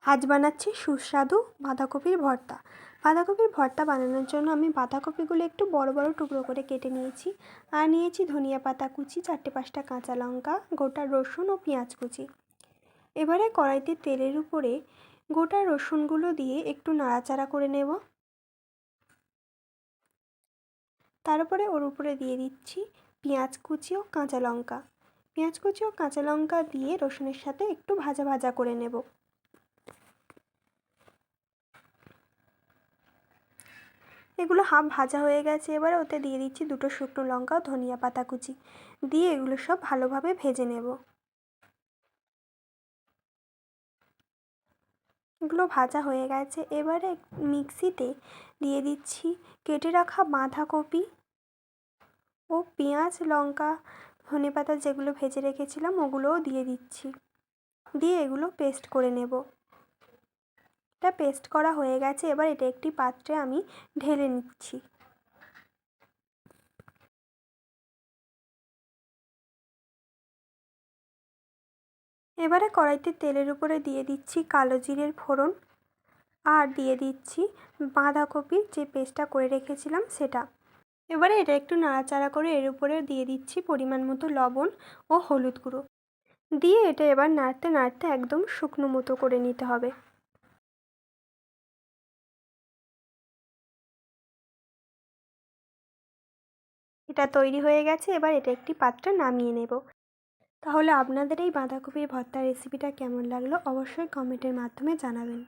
আজ বানাচ্ছি সুস্বাদু বাঁধাকপির ভর্তা। বাঁধাকপির ভর্তা বানানোর জন্য আমি বাঁধাকপিগুলো একটু বড় বড় টুকরো করে কেটে নিয়েছি। আর নিয়েছি ধনিয়া পাতা কুচি, 4-5টা কাঁচা লঙ্কা, গোটা রসুন ও পেঁয়াজ কুচি। এবারে কড়াইতে তেলের উপরে গোটা রসুনগুলো দিয়ে একটু নাড়াচাড়া করে নেব। তারপরে ওর উপরে দিয়ে দিচ্ছি পেঁয়াজ কুচি ও কাঁচা লঙ্কা। পেঁয়াজ কুচি ও কাঁচা লঙ্কা দিয়ে রসুনের সাথে একটু ভাজা ভাজা করে নেব। এগুলো হাফ ভাজা হয়ে গেছে। এবারে ওতে দিয়ে দিচ্ছি 2টো শুকনো লঙ্কা ও ধনিয়া পাতা কুচি দিয়ে এগুলো সব ভালোভাবে ভেজে নেব। এগুলো ভাজা হয়ে গেছে। এবারে মিক্সিতে দিয়ে দিচ্ছি কেটে রাখা বাঁধাকপি ও পেঁয়াজ, লঙ্কা, ধনেপাতা যেগুলো ভেজে রেখেছিলাম ওগুলোও দিয়ে দিচ্ছি। দিয়ে এগুলো পেস্ট করে নেব। এটা পেস্ট করা হয়ে গেছে। এবার এটা একটি পাত্রে আমি ঢেলে নিচ্ছি। এবারে কড়াইতে তেলের উপরে দিয়ে দিচ্ছি কালো জিরের ফোড়ন আর দিয়ে দিচ্ছি বাঁধাকপির যে পেস্টটা করে রেখেছিলাম সেটা। এবারে এটা একটু নাড়াচাড়া করে এর উপরে দিয়ে দিচ্ছি পরিমাণ মতো লবণ ও হলুদ গুঁড়ো দিয়ে এটা এবার নাড়তে নাড়তে একদম শুকনো মতো করে নিতে হবে। এটা তৈরি হয়ে গেছে। এবার এটা একটি পাত্রে নামিয়ে নেব। তাহলে আপনাদের এই বাঁধাকপির ভর্তা রেসিপিটা কেমন লাগলো অবশ্যই কমেন্টের মাধ্যমে জানাবেন।